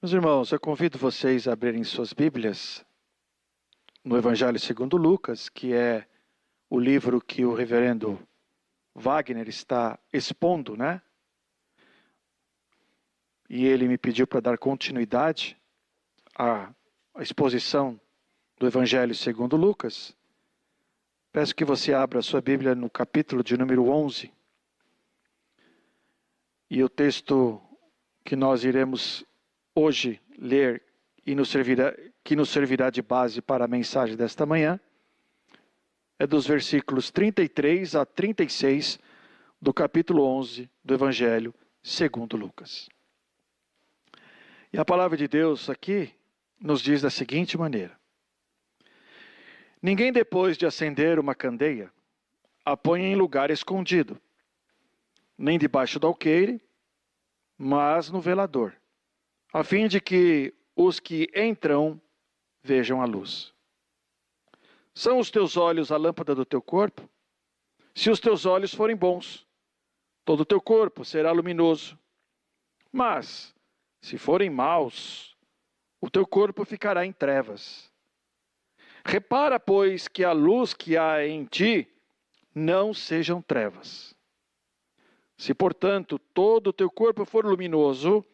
Meus irmãos, eu convido vocês a abrirem suas Bíblias no Evangelho segundo Lucas, que é o livro que o reverendo Wagner está expondo, né? E ele me pediu para dar continuidade à exposição do Evangelho segundo Lucas. Peço que você abra a sua Bíblia no capítulo de número 11. E o texto que nós iremos hoje ler e que nos servirá de base para a mensagem desta manhã é dos versículos 33 a 36 do capítulo 11 do Evangelho segundo Lucas. E a palavra de Deus aqui nos diz da seguinte maneira: ninguém, depois de acender uma candeia, a põe em lugar escondido, nem debaixo do alqueire, mas no velador, a fim de que os que entram vejam a luz. São os teus olhos a lâmpada do teu corpo? Se os teus olhos forem bons, todo o teu corpo será luminoso. Mas, se forem maus, o teu corpo ficará em trevas. Repara, pois, que a luz que há em ti não sejam trevas. Se, portanto, todo o teu corpo for luminoso,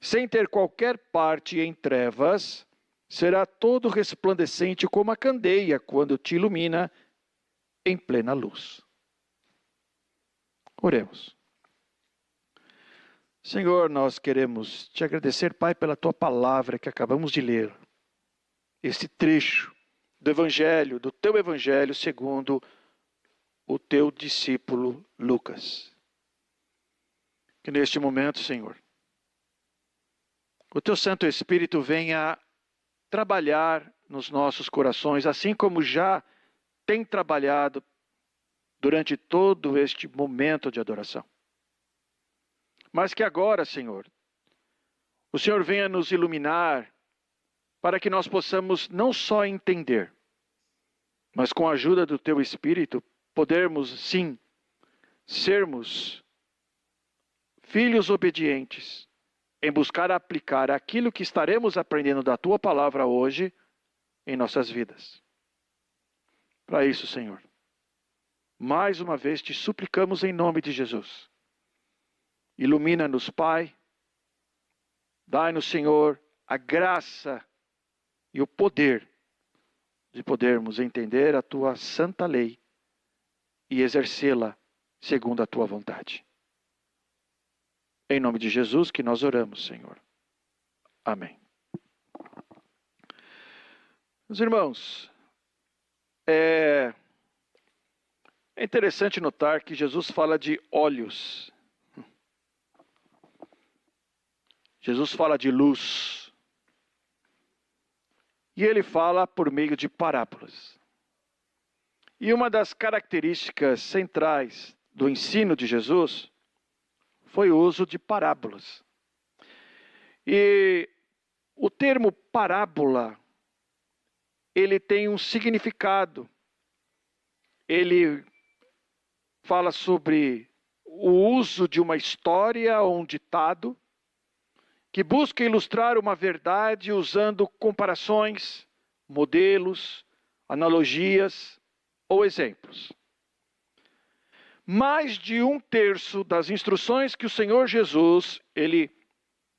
sem ter qualquer parte em trevas, será todo resplandecente como a candeia quando te ilumina em plena luz. Oremos. Senhor, nós queremos te agradecer, Pai, pela tua palavra que acabamos de ler. Este trecho do Evangelho, do teu Evangelho, segundo o teu discípulo Lucas. Que neste momento, Senhor, o teu Santo Espírito venha trabalhar nos nossos corações, assim como já tem trabalhado durante todo este momento de adoração. Mas que agora, Senhor, o Senhor venha nos iluminar para que nós possamos não só entender, mas com a ajuda do teu Espírito, podermos, sim, sermos filhos obedientes, em buscar aplicar aquilo que estaremos aprendendo da tua palavra hoje em nossas vidas. Para isso, Senhor, mais uma vez te suplicamos em nome de Jesus. Ilumina-nos, Pai. Dai-nos, Senhor, a graça e o poder de podermos entender a tua santa lei e exercê-la segundo a tua vontade. Em nome de Jesus que nós oramos, Senhor. Amém. Meus irmãos, é interessante notar que Jesus fala de olhos. Jesus fala de luz. E ele fala por meio de parábolas. E uma das características centrais do ensino de Jesus foi o uso de parábolas. E o termo parábola, ele tem um significado. Ele fala sobre o uso de uma história ou um ditado que busca ilustrar uma verdade usando comparações, modelos, analogias ou exemplos. Mais de 1/3 das instruções que o Senhor Jesus, ele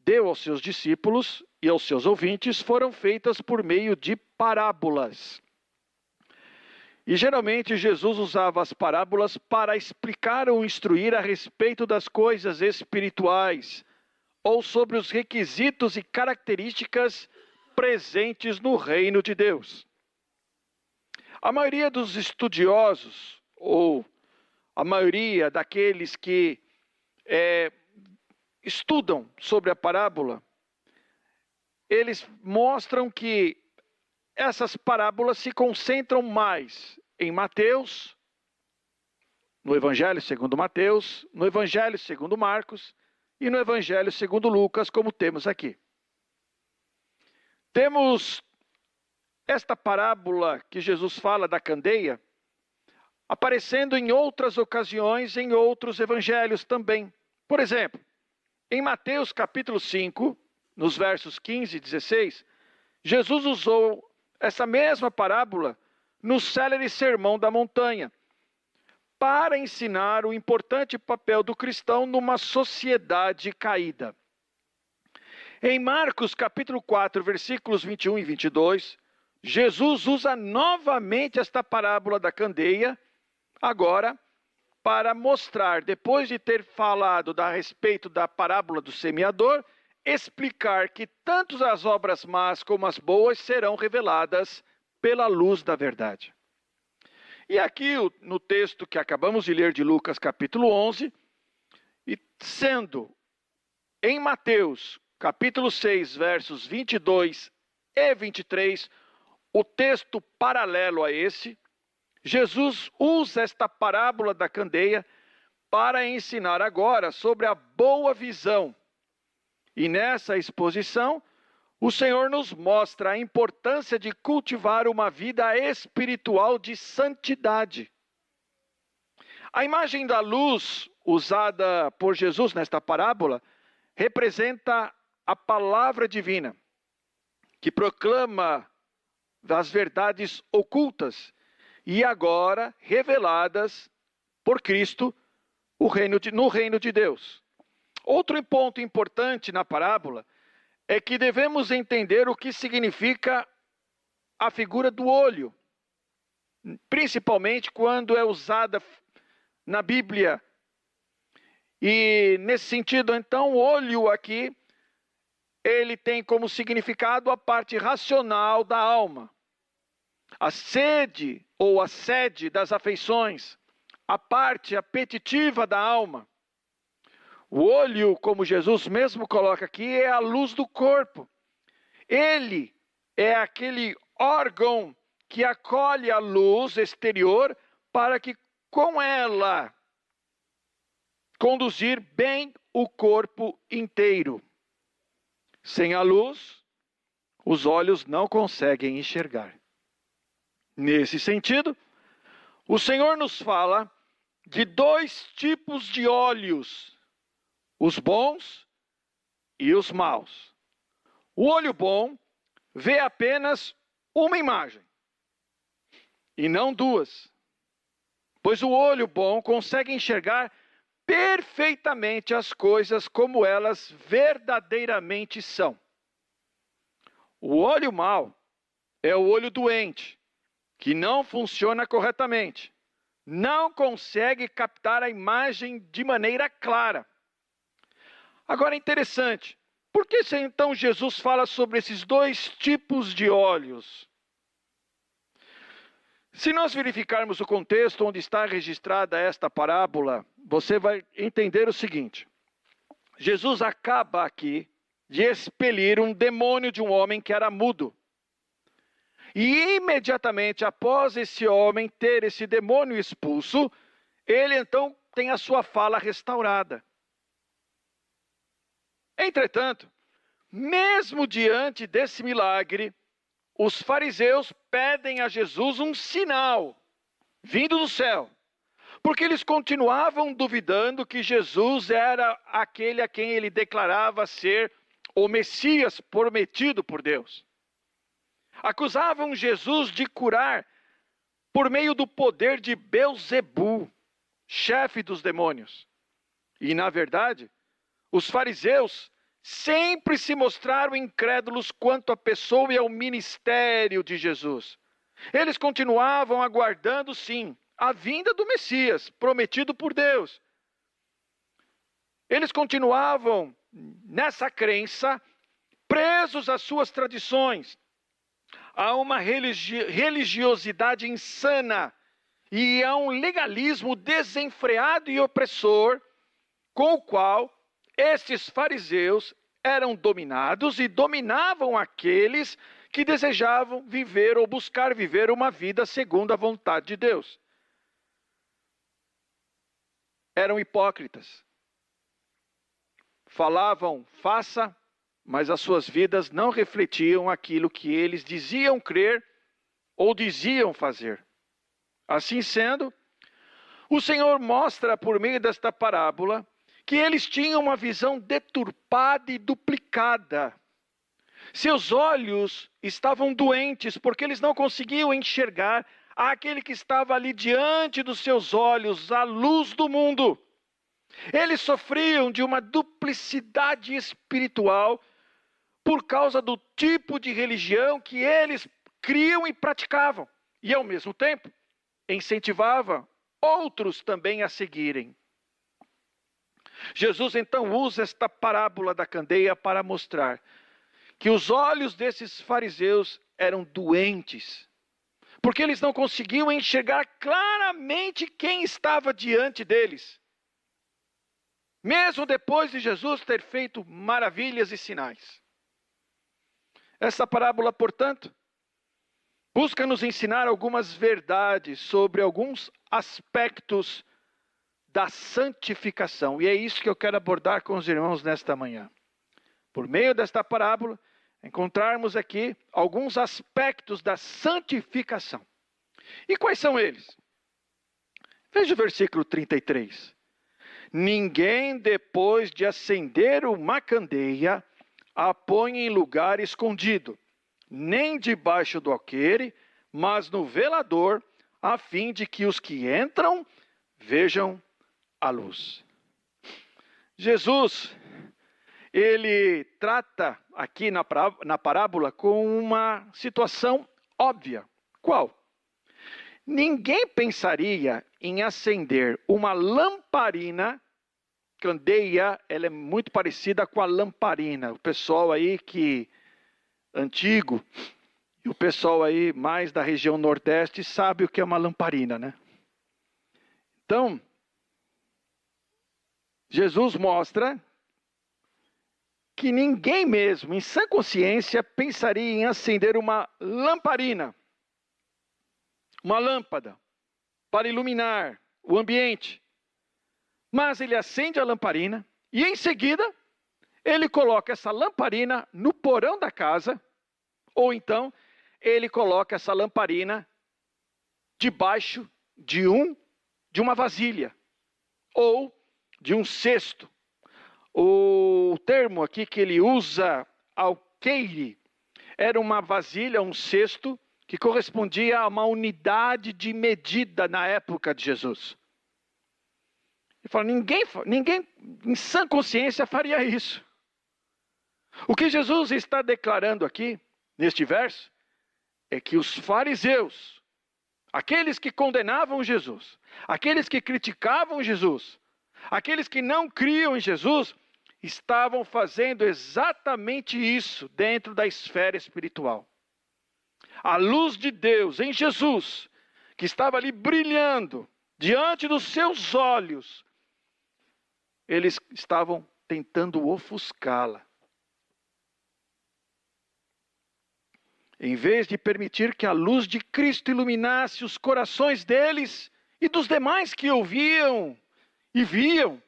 deu aos seus discípulos e aos seus ouvintes foram feitas por meio de parábolas. E geralmente Jesus usava as parábolas para explicar ou instruir a respeito das coisas espirituais ou sobre os requisitos e características presentes no reino de Deus. A maioria dos estudiosos, ou a maioria daqueles que estudam sobre a parábola, eles mostram que essas parábolas se concentram mais em Mateus, no Evangelho segundo Mateus, no Evangelho segundo Marcos e no Evangelho segundo Lucas, como temos aqui. Temos esta parábola que Jesus fala da candeia, aparecendo em outras ocasiões em outros evangelhos também. Por exemplo, em Mateus capítulo 5, nos versos 15 e 16, Jesus usou essa mesma parábola no célere Sermão da Montanha, para ensinar o importante papel do cristão numa sociedade caída. Em Marcos capítulo 4, versículos 21 e 22, Jesus usa novamente esta parábola da candeia, agora para mostrar, depois de ter falado a respeito da parábola do semeador, explicar que tanto as obras más como as boas serão reveladas pela luz da verdade. E aqui no texto que acabamos de ler de Lucas capítulo 11, e sendo em Mateus capítulo 6, versos 22 e 23, o texto paralelo a esse, Jesus usa esta parábola da candeia para ensinar agora sobre a boa visão. E nessa exposição, o Senhor nos mostra a importância de cultivar uma vida espiritual de santidade. A imagem da luz usada por Jesus nesta parábola representa a palavra divina, que proclama as verdades ocultas e agora reveladas por Cristo no reino de Deus. Outro ponto importante na parábola é que devemos entender o que significa a figura do olho, principalmente quando é usada na Bíblia. E nesse sentido, então, o olho aqui, ele tem como significado a parte racional da alma, a sede ou a sede das afeições, a parte apetitiva da alma. O olho, como Jesus mesmo coloca aqui, é a luz do corpo. Ele é aquele órgão que acolhe a luz exterior para que com ela conduzir bem o corpo inteiro. Sem a luz, os olhos não conseguem enxergar. Nesse sentido, o Senhor nos fala de dois tipos de olhos: os bons e os maus. O olho bom vê apenas uma imagem, e não duas, pois o olho bom consegue enxergar perfeitamente as coisas como elas verdadeiramente são. O olho mau é o olho doente, que não funciona corretamente, não consegue captar a imagem de maneira clara. Agora é interessante, por que então Jesus fala sobre esses dois tipos de olhos? Se nós verificarmos o contexto onde está registrada esta parábola, você vai entender o seguinte: Jesus acaba aqui de expelir um demônio de um homem que era mudo. E imediatamente após esse homem ter esse demônio expulso, ele então tem a sua fala restaurada. Entretanto, mesmo diante desse milagre, os fariseus pedem a Jesus um sinal vindo do céu, porque eles continuavam duvidando que Jesus era aquele a quem ele declarava ser o Messias prometido por Deus. Acusavam Jesus de curar por meio do poder de Belzebu, chefe dos demônios. E, na verdade, os fariseus sempre se mostraram incrédulos quanto à pessoa e ao ministério de Jesus. Eles continuavam aguardando, sim, a vinda do Messias, prometido por Deus. Eles continuavam nessa crença, presos às suas tradições, a uma religiosidade insana e a um legalismo desenfreado e opressor, com o qual estes fariseus eram dominados e dominavam aqueles que desejavam viver ou buscar viver uma vida segundo a vontade de Deus. Eram hipócritas. Falavam, faça, mas as suas vidas não refletiam aquilo que eles diziam crer ou diziam fazer. Assim sendo, o Senhor mostra por meio desta parábola que eles tinham uma visão deturpada e duplicada Seus olhos estavam doentes porque eles não conseguiam enxergar aquele que estava ali diante dos seus olhos, a luz do mundo. Eles sofriam de uma duplicidade espiritual por causa do tipo de religião que eles criam e praticavam. E ao mesmo tempo, incentivava outros também a seguirem. Jesus então usa esta parábola da candeia para mostrar que os olhos desses fariseus eram doentes, porque eles não conseguiam enxergar claramente quem estava diante deles, mesmo depois de Jesus ter feito maravilhas e sinais. Essa parábola, portanto, busca nos ensinar algumas verdades sobre alguns aspectos da santificação. E é isso que eu quero abordar com os irmãos nesta manhã. Por meio desta parábola, encontrarmos aqui alguns aspectos da santificação. E quais são eles? Veja o versículo 33. Ninguém, depois de acender uma candeia, a põe em lugar escondido, nem debaixo do alqueire, mas no velador, a fim de que os que entram vejam a luz. Jesus, ele trata aqui na parábola com uma situação óbvia. Qual? Ninguém pensaria em acender uma lamparina. Candeia, ela é muito parecida com a lamparina. O pessoal aí antigo, e o pessoal aí mais da região nordeste sabe o que é uma lamparina, né? Então, Jesus mostra que ninguém mesmo, em sã consciência, pensaria em acender uma lamparina, uma lâmpada, para iluminar o ambiente. Mas ele acende a lamparina e em seguida ele coloca essa lamparina no porão da casa, ou então ele coloca essa lamparina debaixo de uma vasilha ou de um cesto. O termo aqui que ele usa, alqueire, era uma vasilha, um cesto que correspondia a uma unidade de medida na época de Jesus. Ele fala, ninguém em sã consciência faria isso. O que Jesus está declarando aqui, neste verso, é que os fariseus, aqueles que condenavam Jesus, aqueles que criticavam Jesus, aqueles que não criam em Jesus, estavam fazendo exatamente isso dentro da esfera espiritual. A luz de Deus em Jesus, que estava ali brilhando diante dos seus olhos, eles estavam tentando ofuscá-la. Em vez de permitir que a luz de Cristo iluminasse os corações deles e dos demais que ouviam e viam,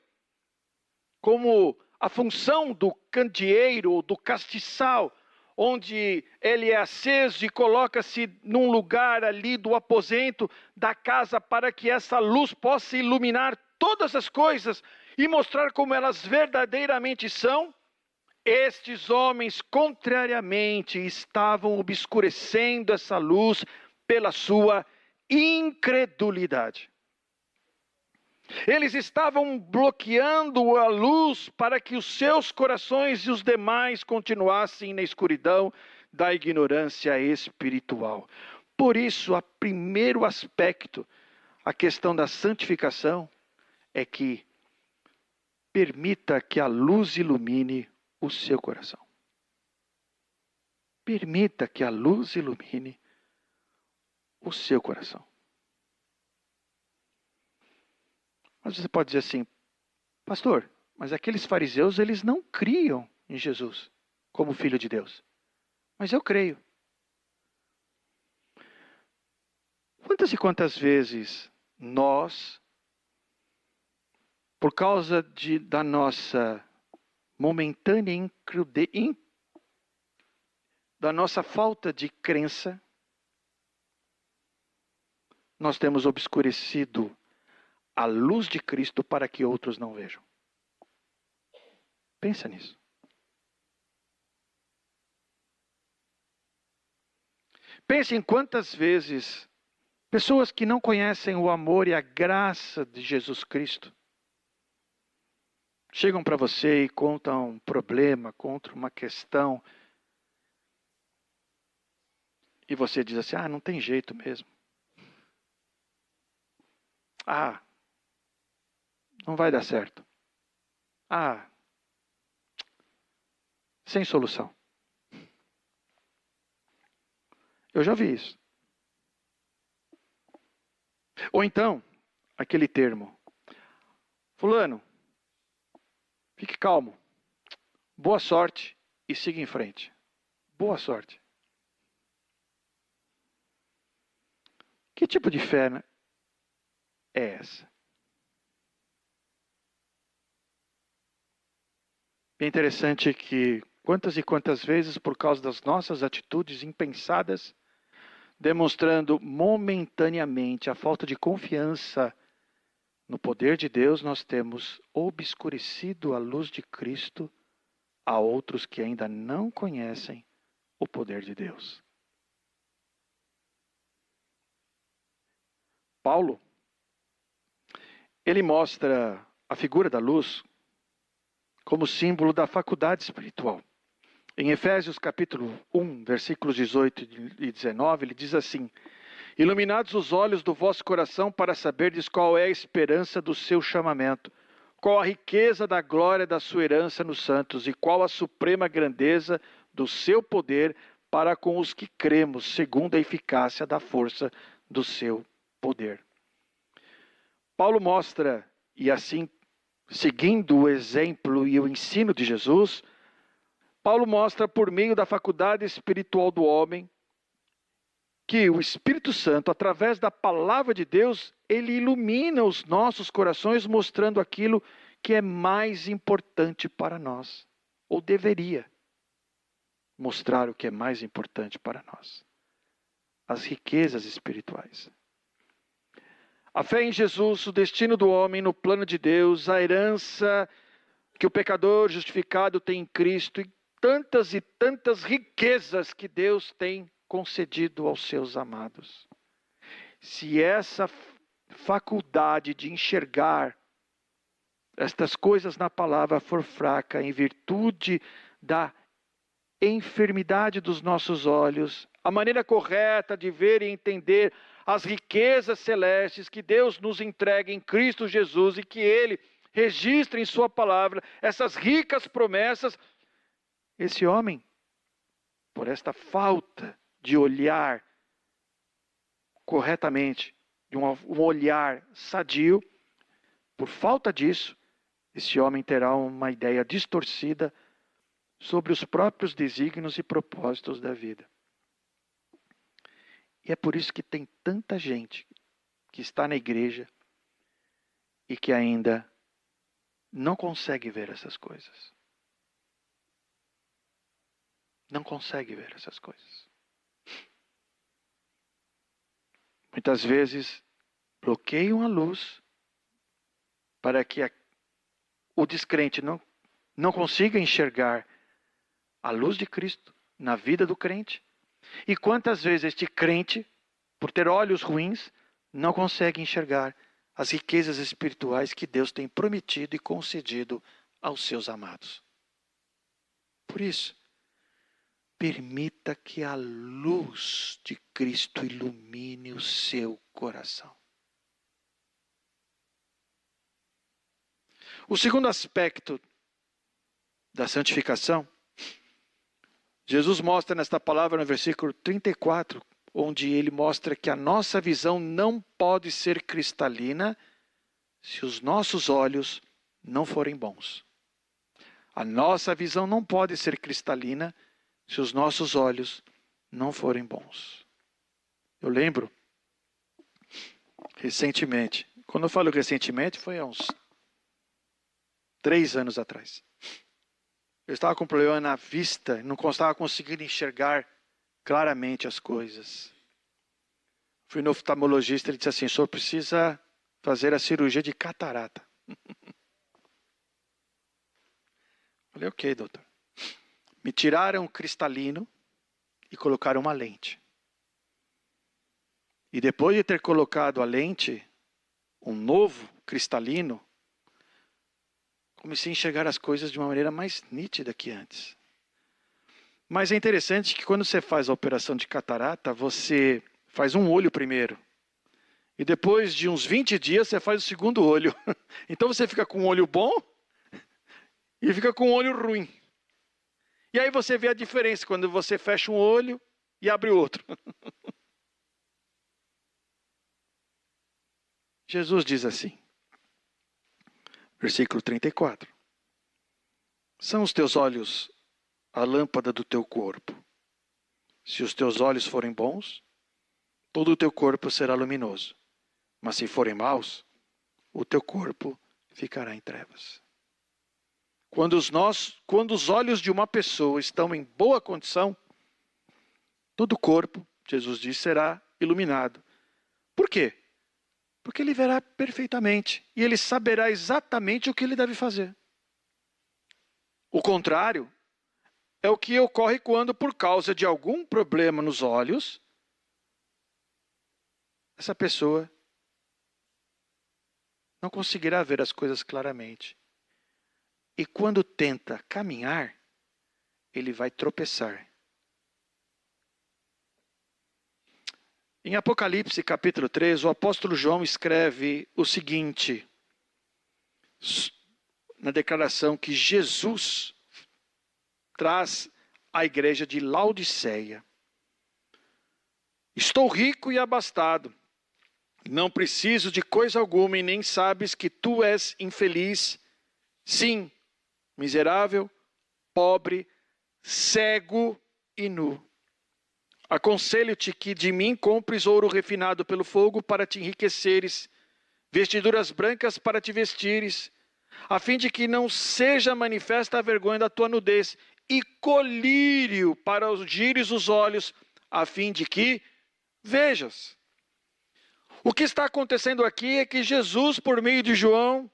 como a função do candeeiro, do castiçal, onde ele é aceso e coloca-se num lugar ali do aposento da casa para que essa luz possa iluminar todas as coisas e mostrar como elas verdadeiramente são. Estes homens, contrariamente, estavam obscurecendo essa luz pela sua incredulidade. Eles estavam bloqueando a luz para que os seus corações e os demais continuassem na escuridão da ignorância espiritual. Por isso, o primeiro aspecto, a questão da santificação, é que permita que a luz ilumine o seu coração. Permita que a luz ilumine o seu coração. Mas você pode dizer assim, pastor, mas aqueles fariseus, eles não criam em Jesus como Filho de Deus. Mas eu creio. Quantas e quantas vezes nós, por causa da nossa momentânea da nossa falta de crença, nós temos obscurecido a luz de Cristo para que outros não vejam. Pensa nisso. Pense em quantas vezes pessoas que não conhecem o amor e a graça de Jesus Cristo chegam para você e contam um problema, contam uma questão, e você diz assim: não tem jeito mesmo. Não vai dar certo. Sem solução. Eu já vi isso. Ou então, aquele termo: fulano, fique calmo, boa sorte e siga em frente. Boa sorte. Que tipo de fé é essa? É interessante que quantas e quantas vezes, por causa das nossas atitudes impensadas, demonstrando momentaneamente a falta de confiança no poder de Deus, nós temos obscurecido a luz de Cristo a outros que ainda não conhecem o poder de Deus. Paulo, ele mostra a figura da luz como símbolo da faculdade espiritual. Em Efésios capítulo 1, versículos 18 e 19, ele diz assim: iluminados os olhos do vosso coração para saberdes qual é a esperança do seu chamamento, qual a riqueza da glória da sua herança nos santos e qual a suprema grandeza do seu poder para com os que cremos, segundo a eficácia da força do seu poder. Paulo mostra, e assim, seguindo o exemplo e o ensino de Jesus, Paulo mostra por meio da faculdade espiritual do homem que o Espírito Santo, através da palavra de Deus, ele ilumina os nossos corações, mostrando aquilo que é mais importante para nós, ou deveria mostrar o que é mais importante para nós: as riquezas espirituais. A fé em Jesus, o destino do homem no plano de Deus, a herança que o pecador justificado tem em Cristo e tantas riquezas que Deus tem concedido aos seus amados. Se essa faculdade de enxergar estas coisas na palavra for fraca, em virtude da enfermidade dos nossos olhos, a maneira correta de ver e entender as riquezas celestes que Deus nos entrega em Cristo Jesus e que Ele registra em sua palavra, essas ricas promessas, esse homem, por esta falta de olhar corretamente, de um olhar sadio, por falta disso, esse homem terá uma ideia distorcida sobre os próprios desígnios e propósitos da vida. E é por isso que tem tanta gente que está na igreja e que ainda não consegue ver essas coisas. Não consegue ver essas coisas. Muitas vezes bloqueiam a luz para que o descrente não consiga enxergar a luz de Cristo na vida do crente. E quantas vezes este crente, por ter olhos ruins, não consegue enxergar as riquezas espirituais que Deus tem prometido e concedido aos seus amados. Por isso, permita que a luz de Cristo ilumine o seu coração. O segundo aspecto da santificação, Jesus mostra nesta palavra no versículo 34, onde ele mostra que a nossa visão não pode ser cristalina se os nossos olhos não forem bons. A nossa visão não pode ser cristalina se os nossos olhos não forem bons. Eu lembro, recentemente, quando eu falo recentemente, foi há uns 3 anos atrás. Eu estava com problema na vista, não estava conseguindo enxergar claramente as coisas. Fui no oftalmologista, ele disse assim: o senhor precisa fazer a cirurgia de catarata. Falei: ok, doutor. Me tiraram o cristalino e colocaram uma lente. E depois de ter colocado a lente, um novo cristalino, comecei a enxergar as coisas de uma maneira mais nítida que antes. Mas é interessante que quando você faz a operação de catarata, você faz um olho primeiro. E depois de uns 20 dias, você faz o segundo olho. Então você fica com um olho bom e fica com um olho ruim. E aí você vê a diferença quando você fecha um olho e abre o outro. Jesus diz assim, versículo 34. São os teus olhos a lâmpada do teu corpo. Se os teus olhos forem bons, todo o teu corpo será luminoso. Mas se forem maus, o teu corpo ficará em trevas. Quando os olhos de uma pessoa estão em boa condição, todo o corpo, Jesus diz, será iluminado. Por quê? Porque ele verá perfeitamente e ele saberá exatamente o que ele deve fazer. O contrário é o que ocorre quando, por causa de algum problema nos olhos, essa pessoa não conseguirá ver as coisas claramente. E quando tenta caminhar, ele vai tropeçar. Em Apocalipse capítulo 3, o apóstolo João escreve o seguinte, na declaração que Jesus traz à igreja de Laodiceia. Estou rico e abastado, não preciso de coisa alguma e nem sabes que tu és infeliz, sim, miserável, pobre, cego e nu. Aconselho-te que de mim compres ouro refinado pelo fogo para te enriqueceres, vestiduras brancas para te vestires, a fim de que não seja manifesta a vergonha da tua nudez, e colírio para ungires os olhos, a fim de que vejas. O que está acontecendo aqui é que Jesus, por meio de João,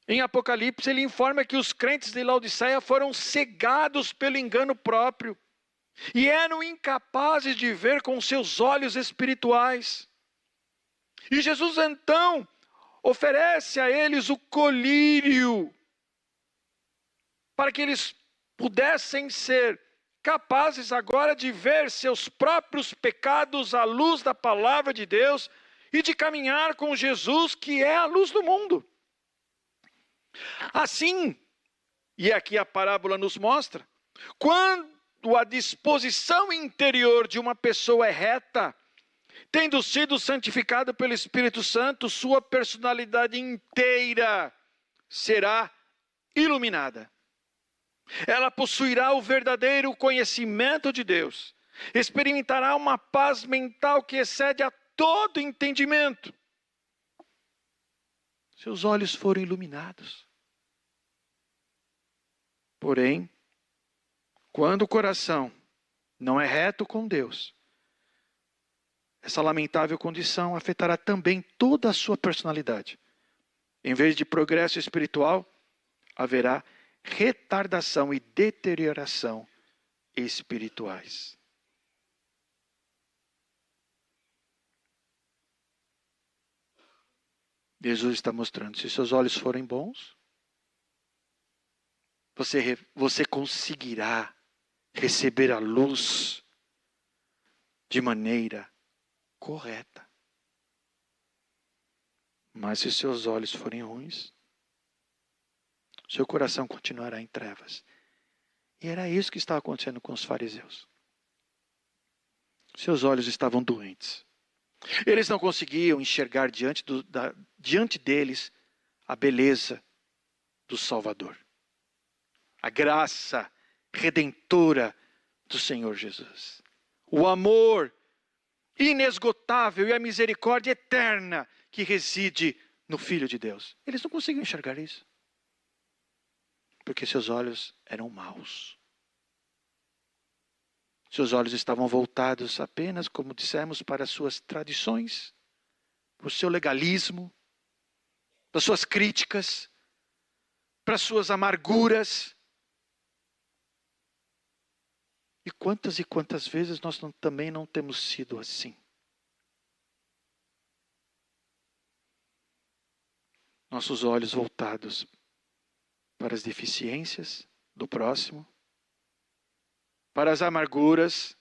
em Apocalipse, ele informa que os crentes de Laodiceia foram cegados pelo engano próprio e eram incapazes de ver com seus olhos espirituais. E Jesus então oferece a eles o colírio para que eles pudessem ser capazes agora de ver seus próprios pecados à luz da palavra de Deus e de caminhar com Jesus, que é a luz do mundo. Assim, e aqui a parábola nos mostra, quando a disposição interior de uma pessoa é reta, tendo sido santificada pelo Espírito Santo, sua personalidade inteira será iluminada. Ela possuirá o verdadeiro conhecimento de Deus, experimentará uma paz mental que excede a todo entendimento. Seus olhos foram iluminados. Porém, quando o coração não é reto com Deus, essa lamentável condição afetará também toda a sua personalidade. Em vez de progresso espiritual, haverá retardação e deterioração espirituais. Jesus está mostrando, se seus olhos forem bons, você conseguirá receber a luz de maneira correta. Mas se seus olhos forem ruins, seu coração continuará em trevas. E era isso que estava acontecendo com os fariseus. Seus olhos estavam doentes. Eles não conseguiam enxergar diante deles a beleza do Salvador. A graça redentora do Senhor Jesus. O amor inesgotável e a misericórdia eterna que reside no Filho de Deus. Eles não conseguiam enxergar isso. Porque seus olhos eram maus. Seus olhos estavam voltados apenas, como dissemos, para as suas tradições, para o seu legalismo, para as suas críticas, para as suas amarguras. E quantas vezes nós também não temos sido assim? nossos olhos voltados para as deficiências do próximo, para as amarguras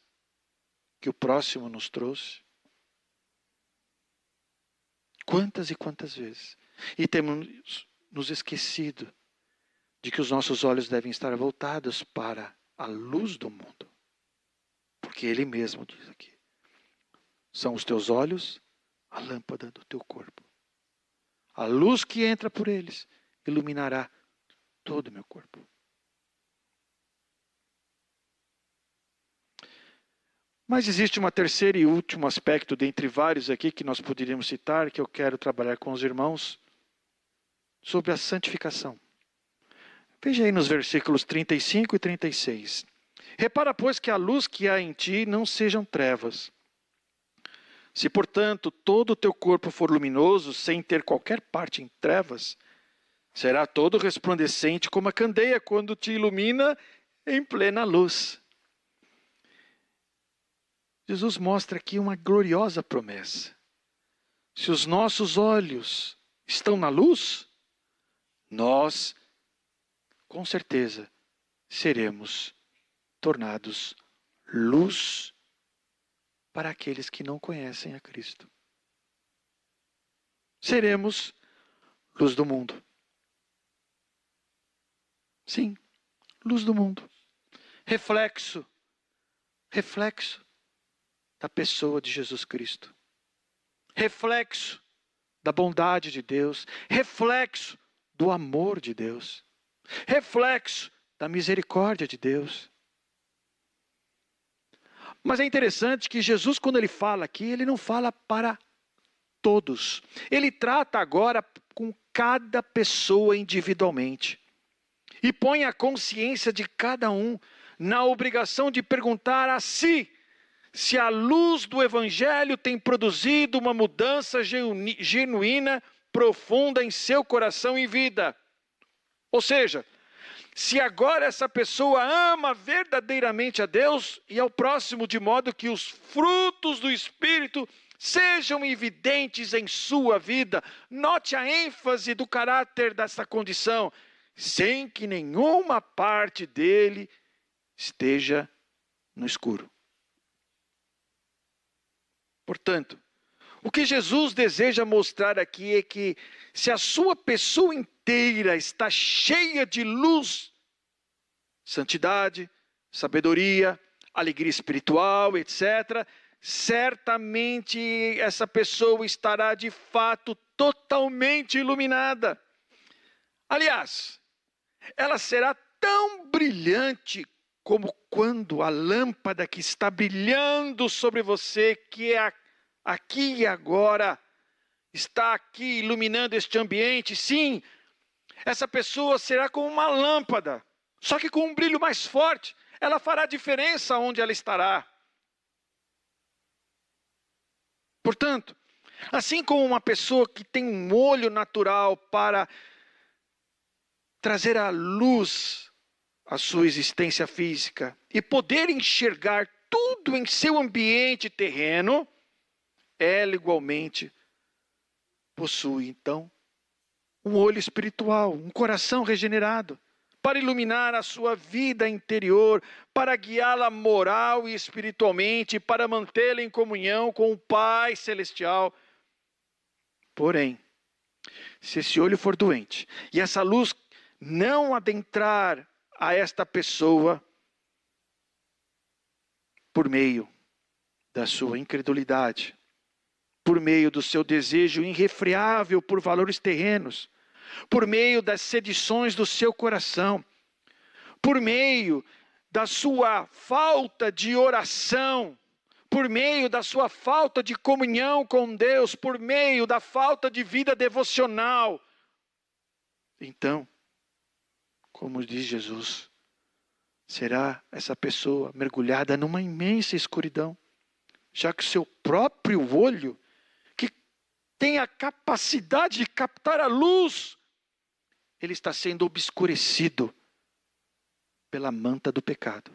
que o próximo nos trouxe. Quantas e quantas vezes. E temos nos esquecido de que os nossos olhos devem estar voltados para a luz do mundo. Porque Ele mesmo diz aqui: são os teus olhos a lâmpada do teu corpo. A luz que entra por eles iluminará todo o meu corpo. Mas existe uma terceira e último aspecto, dentre vários aqui que nós poderíamos citar, que eu quero trabalhar com os irmãos, sobre a santificação. Veja aí nos versículos 35 e 36. Repara, pois, que a luz que há em ti não sejam trevas. Se, portanto, todo o teu corpo for luminoso, sem ter qualquer parte em trevas, será todo resplandecente como a candeia quando te ilumina em plena luz. Jesus mostra aqui uma gloriosa promessa. Se os nossos olhos estão na luz, nós, com certeza, seremos tornados luz para aqueles que não conhecem a Cristo. Seremos luz do mundo. Sim, luz do mundo. Reflexo da pessoa de Jesus Cristo. Reflexo da bondade de Deus. Reflexo do amor de Deus. Reflexo da misericórdia de Deus. Mas é interessante que Jesus, quando ele fala aqui, ele não fala para todos. Ele trata agora com cada pessoa individualmente. E põe a consciência de cada um na obrigação de perguntar a si se a luz do Evangelho tem produzido uma mudança genuína, profunda em seu coração e vida. Ou seja, se agora essa pessoa ama verdadeiramente a Deus e ao próximo, de modo que os frutos do Espírito sejam evidentes em sua vida. Note a ênfase do caráter dessa condição, sem que nenhuma parte dele esteja no escuro. Portanto, o que Jesus deseja mostrar aqui é que se a sua pessoa inteira está cheia de luz, santidade, sabedoria, alegria espiritual, etc., certamente essa pessoa estará de fato totalmente iluminada. Aliás, ela será tão brilhante como quando a lâmpada que está brilhando sobre você, que é aqui e agora, está aqui iluminando este ambiente. Sim, essa pessoa será como uma lâmpada, só que com um brilho mais forte. Ela fará diferença onde ela estará. Portanto, assim como uma pessoa que tem um olho natural para trazer à luz a sua existência física e poder enxergar tudo em seu ambiente terreno, ela igualmente possui, então, um olho espiritual, um coração regenerado, para iluminar a sua vida interior, para guiá-la moral e espiritualmente, para mantê-la em comunhão com o Pai Celestial. Porém, se esse olho for doente e essa luz não adentrar a esta pessoa por meio da sua incredulidade, por meio do seu desejo irrefreável por valores terrenos, por meio das sedições do seu coração, por meio da sua falta de oração, por meio da sua falta de comunhão com Deus, por meio da falta de vida devocional. Então, como diz Jesus, será essa pessoa mergulhada numa imensa escuridão, já que o seu próprio olho, que tem a capacidade de captar a luz, ele está sendo obscurecido pela manta do pecado,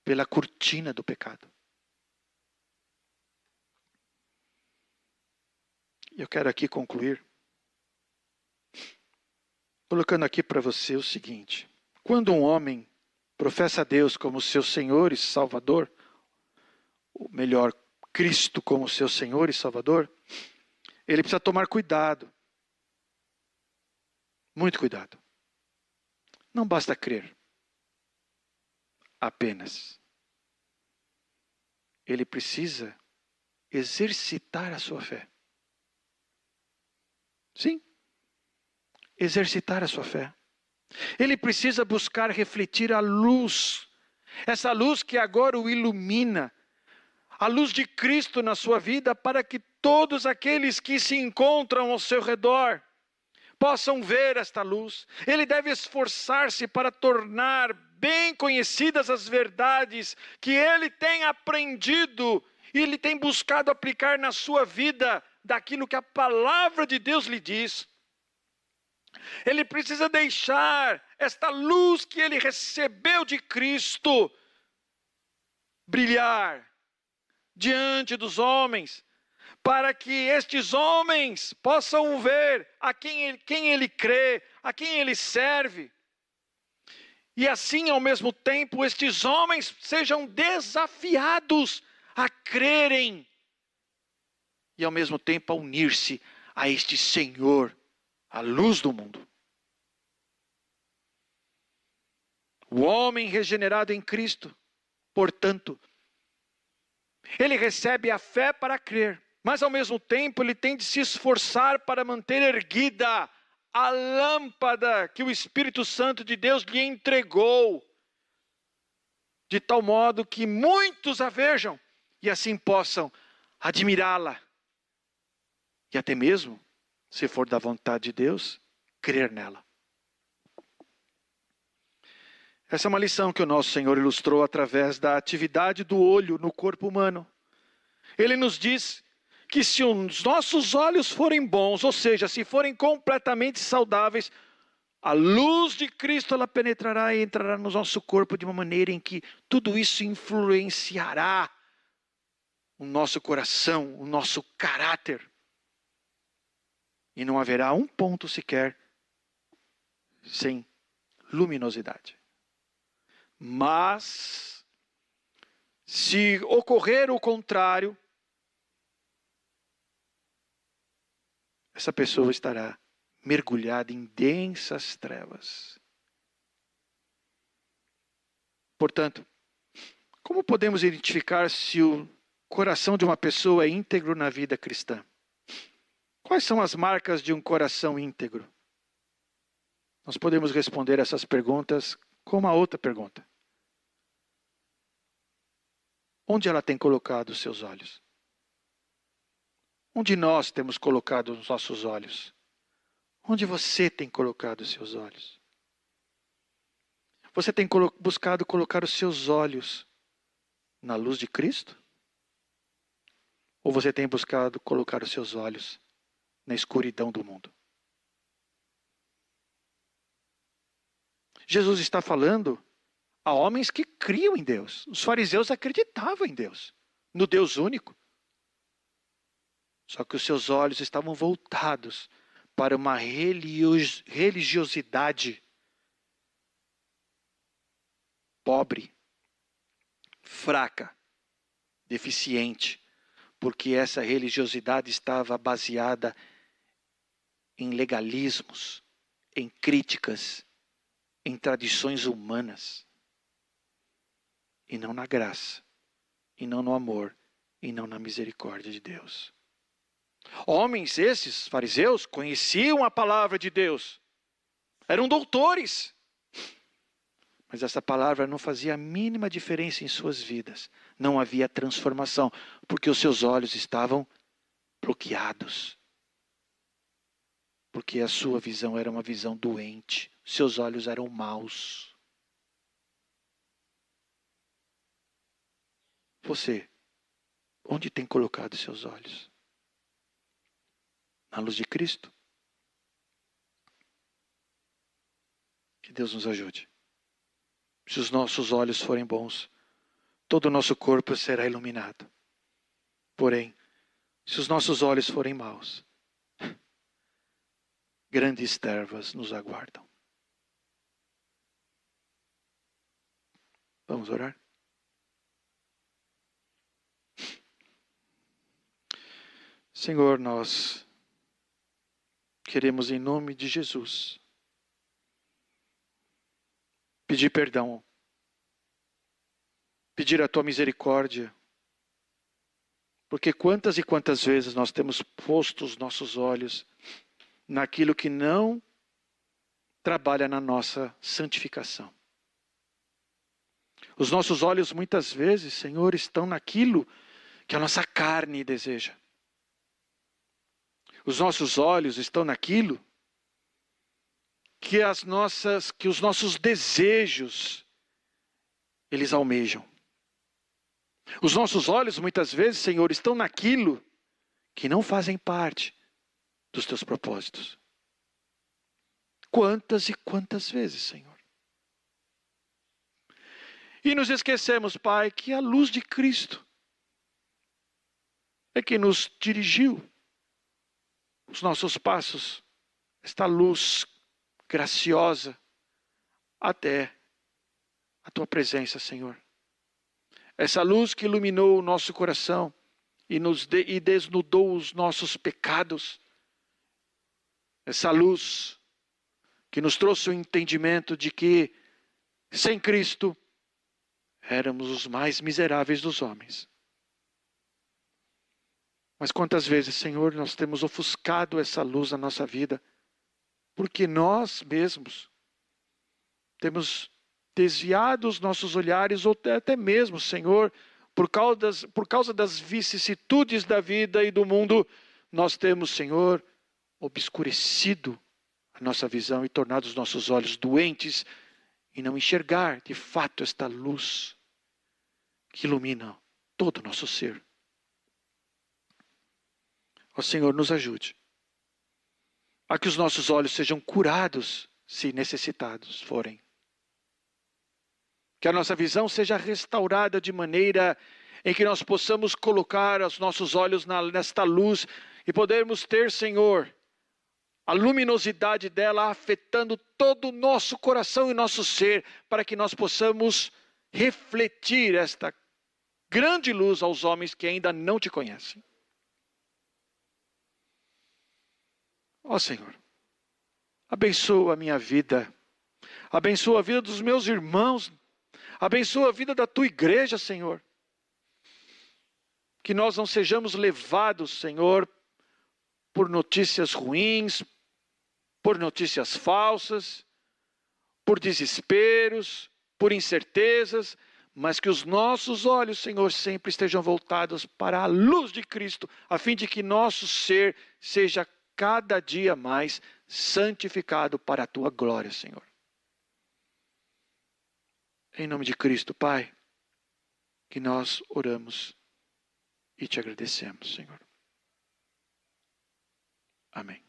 pela cortina do pecado. Eu quero aqui concluir colocando aqui para você o seguinte: quando um homem professa a Deus como seu Senhor e Salvador, ou melhor, Cristo como seu Senhor e Salvador, ele precisa tomar cuidado. Muito cuidado. Não basta crer apenas. Ele precisa exercitar a sua fé. Sim, exercitar a sua fé. Ele precisa buscar refletir a luz, essa luz que agora o ilumina, a luz de Cristo na sua vida, para que todos aqueles que se encontram ao seu redor possam ver esta luz. Ele deve esforçar-se para tornar bem conhecidas as verdades que ele tem aprendido e ele tem buscado aplicar na sua vida, daquilo que a palavra de Deus lhe diz. Ele precisa deixar esta luz que ele recebeu de Cristo brilhar diante dos homens, para que estes homens possam ver a quem ele crê, a quem ele serve. E assim, ao mesmo tempo, estes homens sejam desafiados a crerem e ao mesmo tempo a unir-se a este Senhor, a luz do mundo. O homem regenerado em Cristo, portanto, ele recebe a fé para crer, mas ao mesmo tempo ele tem de se esforçar para manter erguida a lâmpada que o Espírito Santo de Deus lhe entregou, de tal modo que muitos a vejam e assim possam admirá-la e até mesmo, se for da vontade de Deus, crer nela. Essa é uma lição que o nosso Senhor ilustrou através da atividade do olho no corpo humano. Ele nos diz que se os nossos olhos forem bons, ou seja, se forem completamente saudáveis, a luz de Cristo ela penetrará e entrará no nosso corpo de uma maneira em que tudo isso influenciará o nosso coração, o nosso caráter. E não haverá um ponto sequer sem luminosidade. Mas, se ocorrer o contrário, essa pessoa estará mergulhada em densas trevas. Portanto, como podemos identificar se o coração de uma pessoa é íntegro na vida cristã? Quais são as marcas de um coração íntegro? Nós podemos responder essas perguntas com uma outra pergunta. Onde ela tem colocado os seus olhos? Onde nós temos colocado os nossos olhos? Onde você tem colocado os seus olhos? Você tem buscado colocar os seus olhos na luz de Cristo? Ou você tem buscado colocar os seus olhos na escuridão do mundo? Jesus está falando a homens que criam em Deus. Os fariseus acreditavam em Deus, no Deus único. Só que os seus olhos estavam voltados para uma religiosidade pobre, fraca, deficiente, porque essa religiosidade estava baseada em legalismos, em críticas, em tradições humanas, e não na graça, e não no amor, e não na misericórdia de Deus. Homens esses, fariseus, conheciam a palavra de Deus, eram doutores, mas essa palavra não fazia a mínima diferença em suas vidas. Não havia transformação, porque os seus olhos estavam bloqueados. Porque a sua visão era uma visão doente. Seus olhos eram maus. Você, onde tem colocado seus olhos? Na luz de Cristo? Que Deus nos ajude. Se os nossos olhos forem bons, todo o nosso corpo será iluminado. Porém, se os nossos olhos forem maus, grandes trevas nos aguardam. Vamos orar? Senhor, nós queremos em nome de Jesus pedir perdão, pedir a tua misericórdia, porque quantas e quantas vezes nós temos posto os nossos olhos naquilo que não trabalha na nossa santificação. Os nossos olhos muitas vezes, Senhor, estão naquilo que a nossa carne deseja. Os nossos olhos estão naquilo que os nossos desejos eles almejam. Os nossos olhos muitas vezes, Senhor, estão naquilo que não fazem parte dos teus propósitos. Quantas e quantas vezes, Senhor? E nos esquecemos, Pai, que a luz de Cristo é que nos dirigiu os nossos passos, esta luz graciosa até a tua presença, Senhor. Essa luz que iluminou o nosso coração e desnudou os nossos pecados. Essa luz que nos trouxe o entendimento de que, sem Cristo, éramos os mais miseráveis dos homens. Mas quantas vezes, Senhor, nós temos ofuscado essa luz na nossa vida, porque nós mesmos temos desviado os nossos olhares, ou até mesmo, Senhor, por causa das vicissitudes da vida e do mundo, nós temos, Senhor, obscurecido a nossa visão e tornado os nossos olhos doentes e não enxergar de fato esta luz que ilumina todo o nosso ser. Ó Senhor, nos ajude a que os nossos olhos sejam curados se necessitados forem. Que a nossa visão seja restaurada de maneira em que nós possamos colocar os nossos olhos nesta luz e podermos ter, Senhor, a luminosidade dela afetando todo o nosso coração e nosso ser, para que nós possamos refletir esta grande luz aos homens que ainda não te conhecem. Ó Senhor, abençoa a minha vida, abençoa a vida dos meus irmãos, abençoa a vida da tua igreja, Senhor. Que nós não sejamos levados, Senhor, por notícias ruins, por notícias falsas, por desesperos, por incertezas, mas que os nossos olhos, Senhor, sempre estejam voltados para a luz de Cristo, a fim de que nosso ser seja cada dia mais santificado para a tua glória, Senhor. Em nome de Cristo, Pai, que nós oramos e te agradecemos, Senhor. Amém.